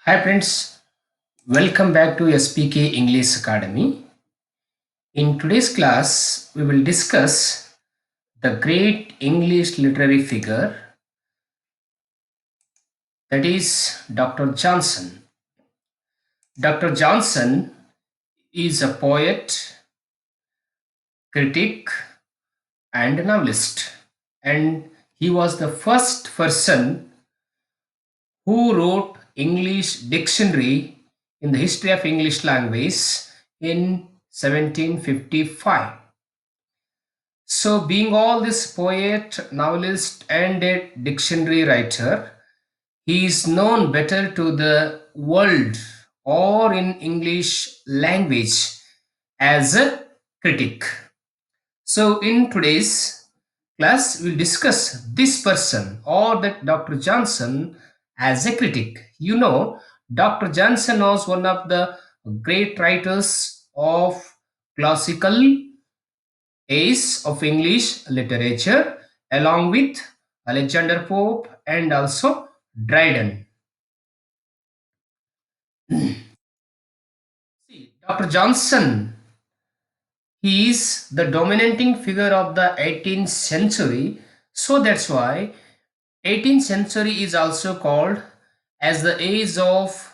Hi friends, welcome back to SPK English Academy. In today's class, we will discuss the great English literary figure, that is Dr. Johnson. Dr. Johnson is a poet, critic, and novelist, and he was the first person who wrote English dictionary in the history of English language in 1755. So, being all this poet, novelist, and a dictionary writer, he is known better to the world or in English language as a critic. So, in today's class, we'll discuss this person or that Dr. Johnson as a critic. Dr. Johnson was one of the great writers of classical ace of English literature along with Alexander Pope and also Dryden. See, Dr. Johnson, he is the dominating figure of the 18th century. So that's why 18th century is also called as the age of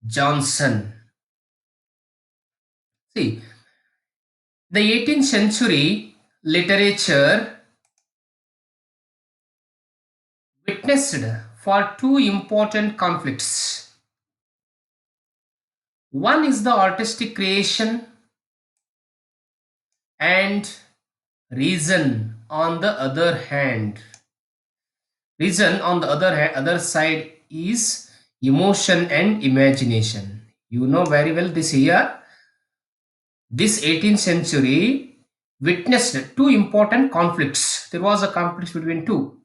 Johnson. See, the 18th century literature witnessed for two important conflicts. One is the artistic creation and reason on the other hand. Reason on the other side is emotion and imagination. You know very well this here. This 18th century witnessed two important conflicts. There was a conflict between two.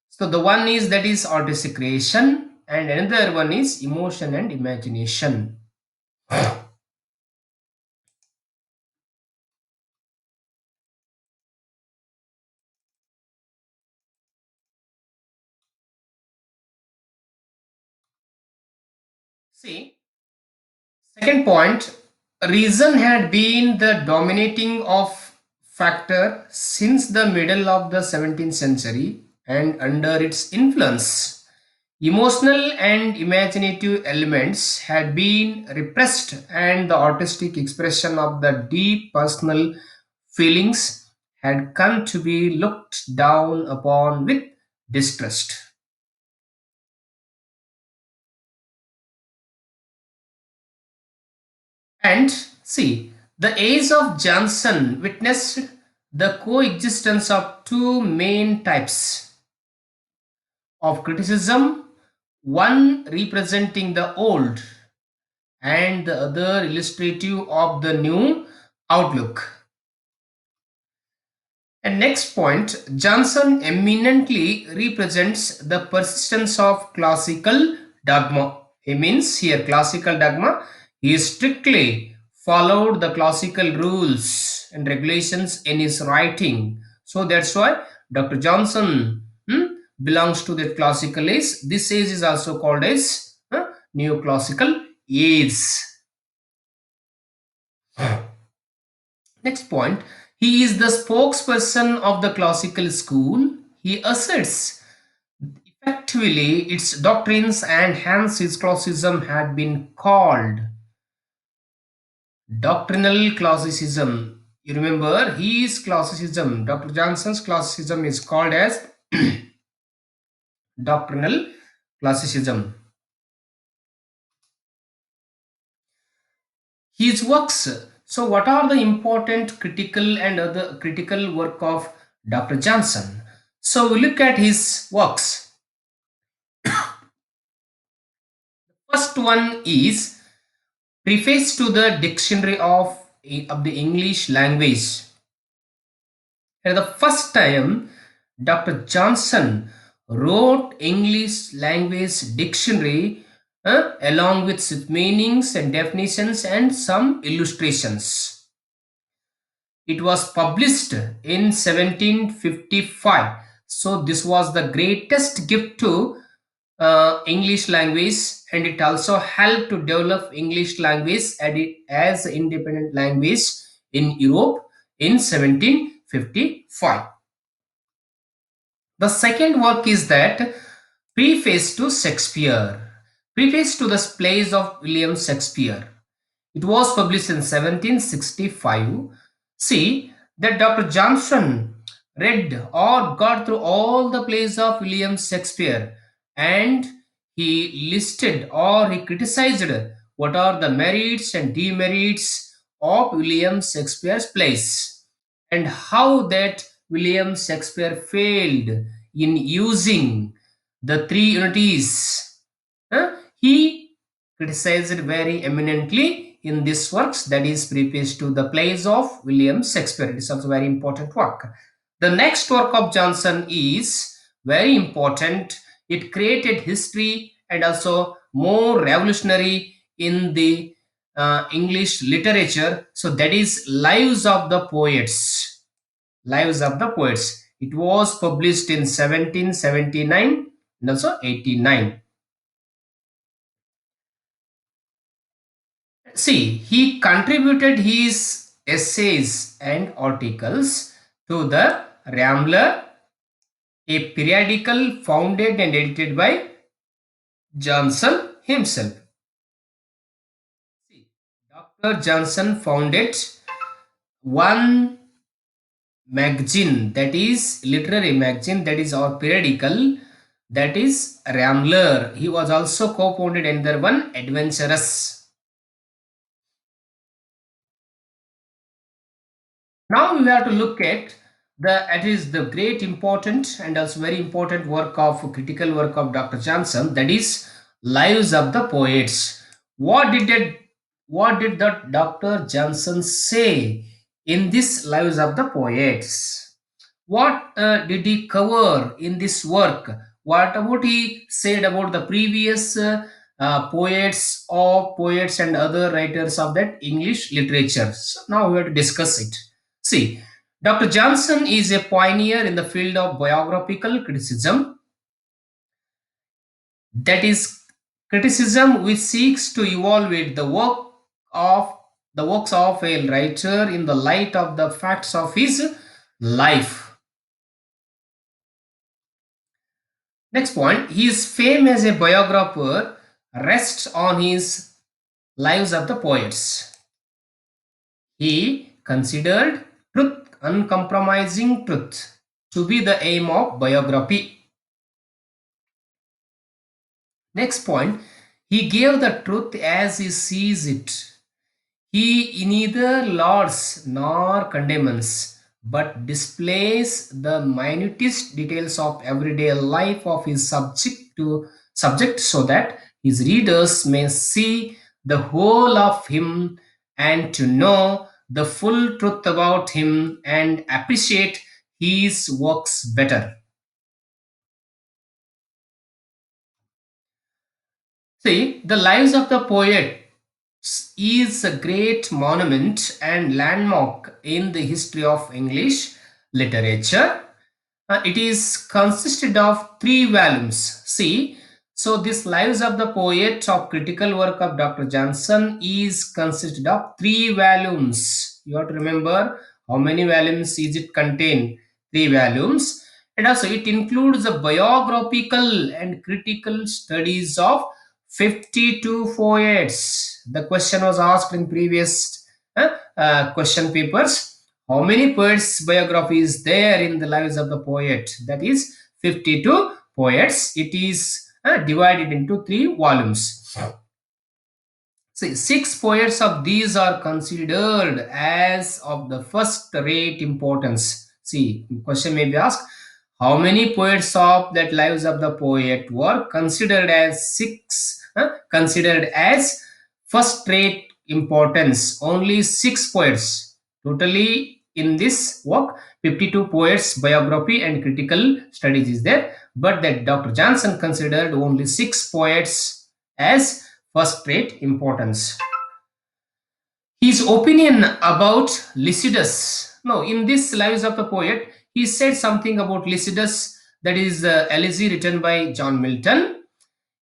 So the one is that is artistic creation and another one is emotion and imagination. See, second point, reason had been the dominating of factor since the middle of the 17th century, and under its influence emotional and imaginative elements had been repressed and the artistic expression of the deep personal feelings had come to be looked down upon with distrust. And see, the age of Johnson witnessed the coexistence of two main types of criticism, one representing the old and the other illustrative of the new outlook. And next point, Johnson eminently represents the persistence of classical dogma. He means here classical dogma. He strictly followed the classical rules and regulations in his writing. So that's why Dr. Johnson belongs to the classical age. This age is also called as neoclassical age. Next point, he is the spokesperson of the classical school. He asserts effectively its doctrines, and hence his classicism had been called doctrinal classicism. You remember, his classicism, Dr. Johnson's classicism is called as doctrinal classicism. His works. So, what are the important critical and other critical work of Dr. Johnson? So, we look at his works. First one is Preface to the Dictionary of the English Language. For the first time, Dr. Johnson wrote English language dictionary along with its meanings and definitions and some illustrations. It was published in 1755. So this was the greatest gift to English language, and it also helped to develop English language as independent language in Europe in 1755. The second work is that Preface to Shakespeare. Preface to the plays of William Shakespeare. It was published in 1765. See that Dr. Johnson read or got through all the plays of William Shakespeare, and he listed or he criticized what are the merits and demerits of William Shakespeare's plays, and how that William Shakespeare failed in using the three unities. He criticized very eminently in this works, that is preface to the plays of William Shakespeare. It is also very important work. The next work of Johnson is very important. It created history and also more revolutionary in the English literature. So that is Lives of the Poets. Lives of the Poets. It was published in 1779 and also 89. See, he contributed his essays and articles to the Rambler, a periodical founded and edited by Johnson himself. See, Dr. Johnson founded one magazine, that is literary magazine, that is our periodical, that is Rambler. He was also co-founded another one, Adventurous. Now we have to look at it is the great important and also very important work of critical work of Dr. Johnson, that is Lives of the Poets. What did that Dr. Johnson say in this Lives of the Poets? What did he cover in this work? What about he said about the previous poets and other writers of that English literature? So now we have to discuss it. See, Dr. Johnson is a pioneer in the field of biographical criticism, that is criticism which seeks to evaluate of the works of a writer in the light of the facts of his life. Next point, his fame as a biographer rests on his Lives of the Poets. He considered truth, uncompromising truth, to be the aim of biography. Next point, he gave the truth as he sees it. He neither lauds nor condemns, but displays the minutest details of everyday life of his subject so that his readers may see the whole of him and to know the full truth about him and appreciate his works better. See, the lives of the poet is a great monument and landmark in the history of English literature. It is consisted of three volumes. See, so this Lives of the Poet of critical work of Dr. Johnson is consisted of three volumes. You have to remember how many volumes is it contain? Three volumes. And also it includes the biographical and critical studies of 52 poets. The question was asked in previous question papers. How many poets' biography is there in the Lives of the Poet? That is 52 poets. It is divided into three volumes. See, six poets of these are considered as of the first rate importance. See, question may be asked, how many poets of that Lives of the Poet were considered as considered as first rate importance? Only six poets. Totally in this work, 52 poets biography and critical studies is there, but that Dr. Johnson considered only six poets as first rate importance. His opinion about Lycidas. No, in this Lives of the Poet, he said something about Lycidas, that is Elegy written by John Milton.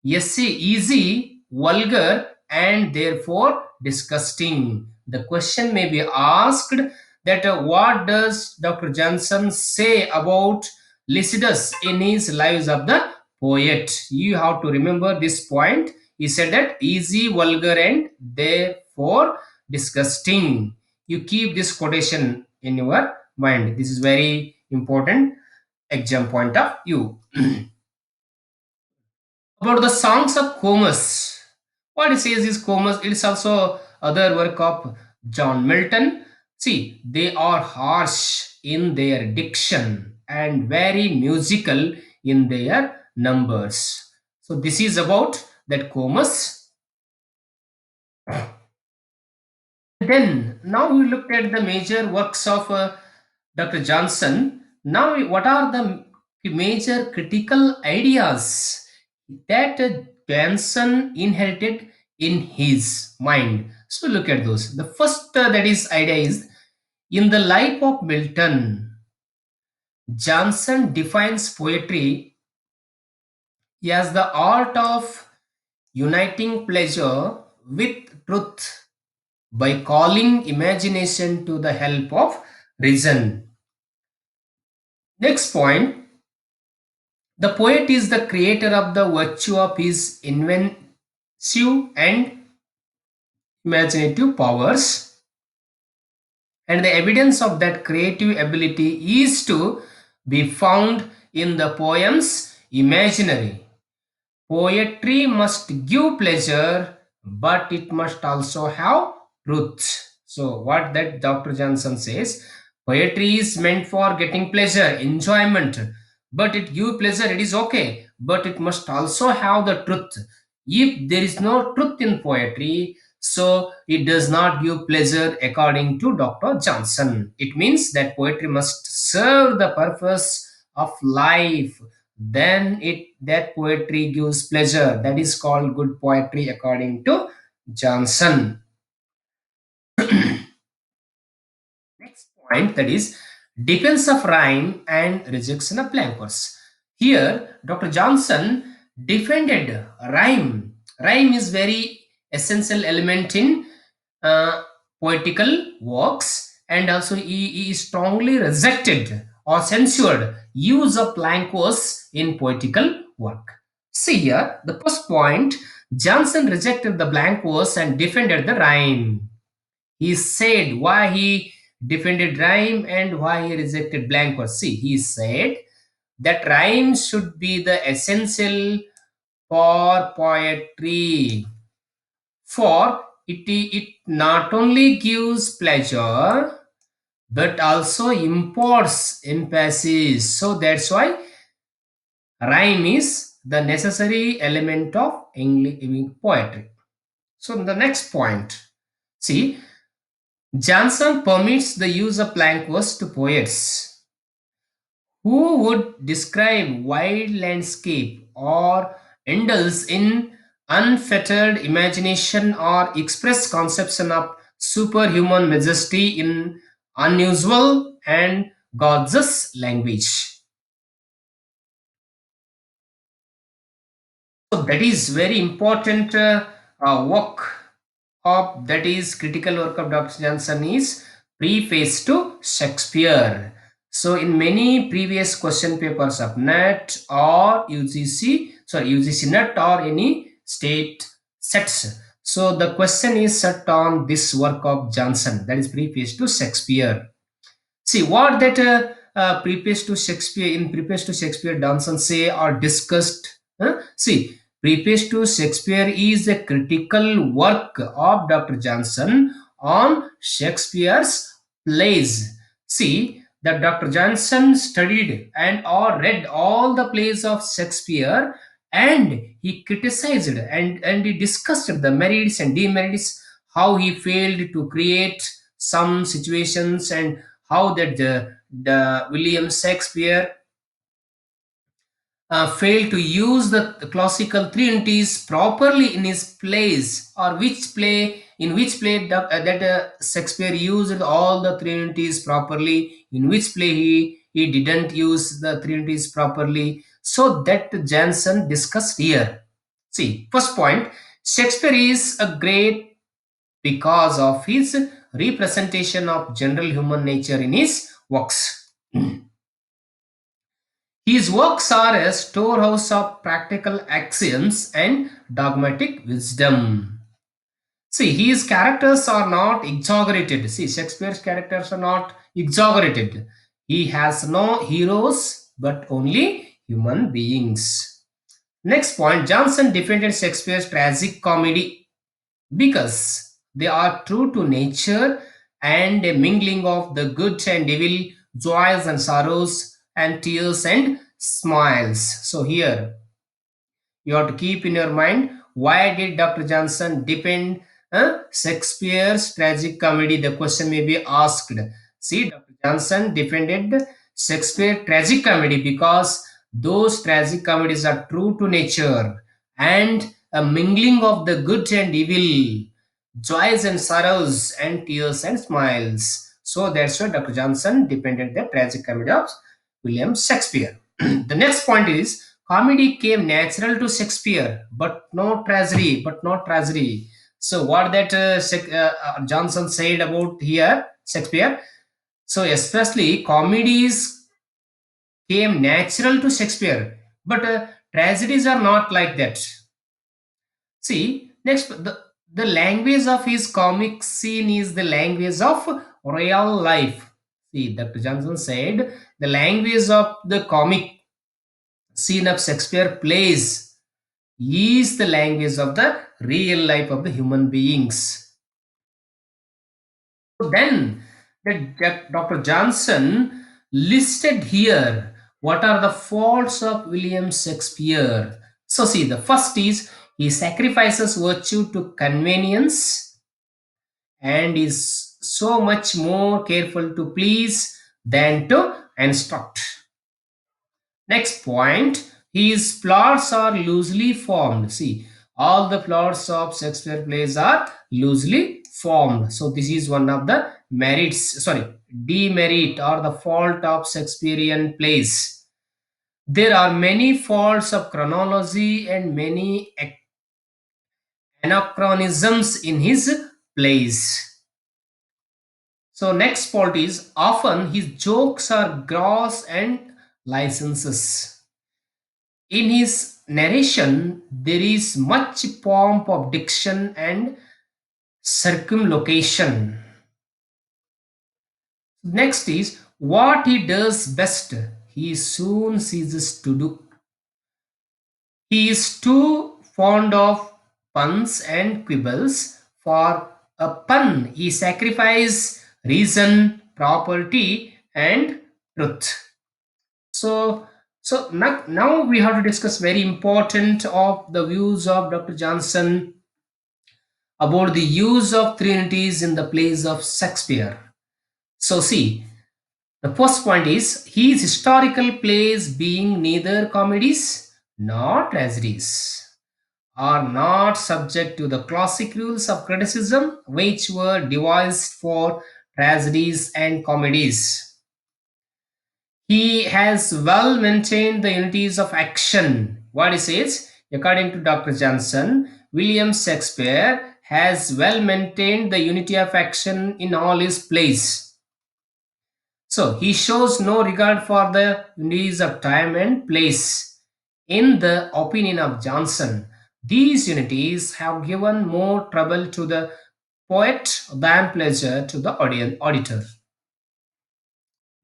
Essay easy, vulgar, and therefore disgusting. The question may be asked that what does Dr. Johnson say about Lycidas in his Lives of the Poet? You have to remember this point. He said that easy, vulgar, and therefore disgusting. You keep this quotation in your mind. This is very important exam point of view. About the songs of Comus. What he says is Comus, it is also other work of John Milton. See, they are harsh in their diction and very musical in their numbers. So this is about that Comus. Then now we looked at the major works of Dr. Johnson. Now what are the major critical ideas that Johnson inherited in his mind? So look at those. The first that is idea is in the life of Milton, Johnson defines poetry as the art of uniting pleasure with truth by calling imagination to the help of reason. Next point, the poet is the creator of the virtue of his inventive and imaginative powers, and the evidence of that creative ability is to be found in the poem's imaginary. Poetry must give pleasure, but it must also have truth. So, what that Dr. Johnson says, poetry is meant for getting pleasure, enjoyment, but it give pleasure, it is okay, but it must also have the truth. If there is no truth in poetry, so it does not give pleasure according to Dr. Johnson. It means that poetry must serve the purpose of life, then it that poetry gives pleasure. That is called good poetry according to Johnson. Next point, that is defense of rhyme and rejection of blank verse. Here Dr. Johnson defended rhyme. Rhyme is very essential element in uh, poetical works, and also he strongly rejected or censured use of blank verse in poetical work. See here, the first point, Johnson rejected the blank verse and defended the rhyme. He said why he defended rhyme and why he rejected blank verse. See, he said that rhyme should be the essential for poetry. For it not only gives pleasure but also imports emphasis. So that's why rhyme is the necessary element of English poetry. So the next point, see, Johnson permits the use of blank verse to poets who would describe wild landscape or indulge in unfettered imagination or express conception of superhuman majesty in unusual and gorgeous language. So that is very important work of that is critical work of Dr. Johnson is Preface to Shakespeare. So in many previous question papers of NET or UGC, sorry UGC NET or any state sets. So the question is set on this work of Johnson, that is Preface to Shakespeare. See what that preface to Shakespeare in preface to Shakespeare Johnson say or discussed. See, preface to Shakespeare is a critical work of Dr. Johnson on Shakespeare's plays. See that Dr. Johnson studied and or read all the plays of Shakespeare, and he criticized and he discussed the merits and demerits, how he failed to create some situations, and how that the William Shakespeare failed to use the classical three unities properly in his plays, or which play in which play that Shakespeare used all the three unities properly, in which play he didn't use the three unities properly. So that Jansen discussed here. See, first point, Shakespeare is a great because of his representation of general human nature in his works. His works are a storehouse of practical axioms and dogmatic wisdom. See, his characters are not exaggerated. See, Shakespeare's characters are not exaggerated. He has no heroes but only human beings. Next point, Johnson defended Shakespeare's tragic comedy because they are true to nature and a mingling of the good and evil, joys and sorrows, and tears and smiles. So, here you have to keep in your mind, why did Dr. Johnson defend Shakespeare's tragic comedy? The question may be asked. See, Dr. Johnson defended Shakespeare tragic comedy because those tragic comedies are true to nature and a mingling of the good and evil, joys and sorrows, and tears and smiles. So that's why Dr. Johnson defended the tragic comedy of William Shakespeare. The next point is, comedy came natural to Shakespeare, but no tragedy, but not tragedy. So what that Johnson said about here Shakespeare. So especially comedies came natural to Shakespeare, but tragedies are not like that. See, next, the language of his comic scene is the language of real life. See, Dr. Johnson said the language of the comic scene of Shakespeare plays is the language of the real life of the human beings. So then, Dr. Johnson listed here what are the faults of William Shakespeare. So, see, the first is he sacrifices virtue to convenience and is so much more careful to please than to instruct. Next point, his plots are loosely formed. See, all the plots of Shakespeare plays are loosely formed. So this is one of the merits, sorry, demerit or the fault of Shakespearean plays. There are many faults of chronology and many anachronisms in his plays. So next fault is often his jokes are gross and licenses. In his narration, there is much pomp of diction and circumlocution. Next is what he does best, he soon ceases to do. He is too fond of puns and quibbles. For a pun, he sacrifices reason, property, and truth. So, now we have to discuss very important of the views of Dr. Johnson about the use of trinities in the plays of Shakespeare. So, see, the first point is his historical plays being neither comedies nor tragedies are not subject to the classic rules of criticism which were devised for tragedies and comedies. He has well maintained the unities of action. What he says, according to Dr. Johnson, William Shakespeare has well maintained the unity of action in all his plays. So he shows no regard for the unities of time and place. In the opinion of Johnson, these unities have given more trouble to the poet than pleasure to the auditor.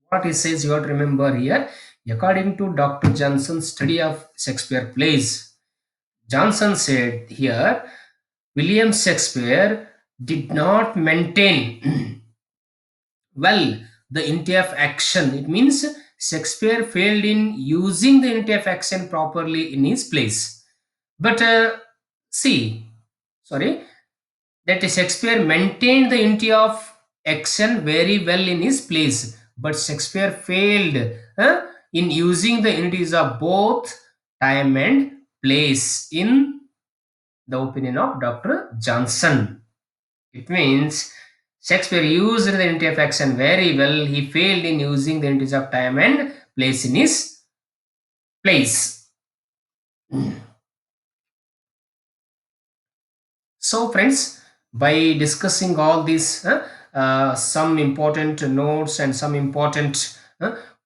What he says, you have to remember here, according to Dr. Johnson's study of Shakespeare plays, Johnson said here, William Shakespeare did not maintain well the unity of action. It means Shakespeare failed in using the unity of action properly in his plays. But see, sorry, that Shakespeare maintained the unity of action very well in his plays, but Shakespeare failed in using the unities of both time and place in the opinion of Dr. Johnson. It means Shakespeare used the unity of action very well. He failed in using the unities of time and place in his plays. So, friends, by discussing all these, some important notes and some important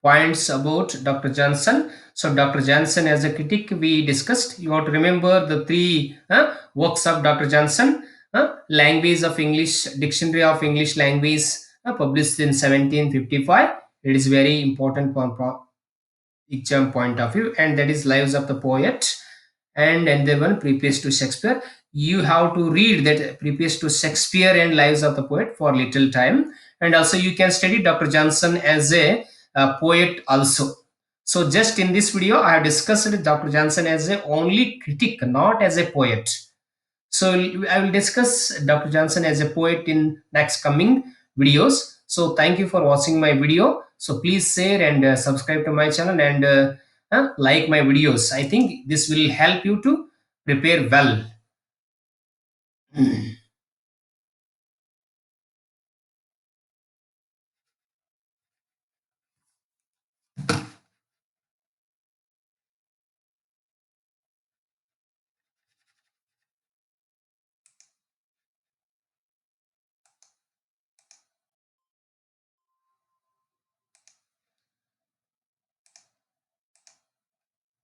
points about Dr. Johnson. So, Dr. Johnson as a critic, we discussed. You have to remember the three works of Dr. Johnson: Language of English, Dictionary of English Language, published in 1755. It is very important from exam point of view, and that is Lives of the Poet. And the one Preface to Shakespeare. You have to read that Preface to Shakespeare and Lives of the Poet for little time, and also you can study Dr. Johnson as a, poet also. So just in this video I have discussed Dr. Johnson as a only critic, not as a poet. So I will discuss Dr. Johnson as a poet in next coming videos. So thank you for watching my video. So please share and subscribe to my channel, and like my videos. I think this will help you to prepare well.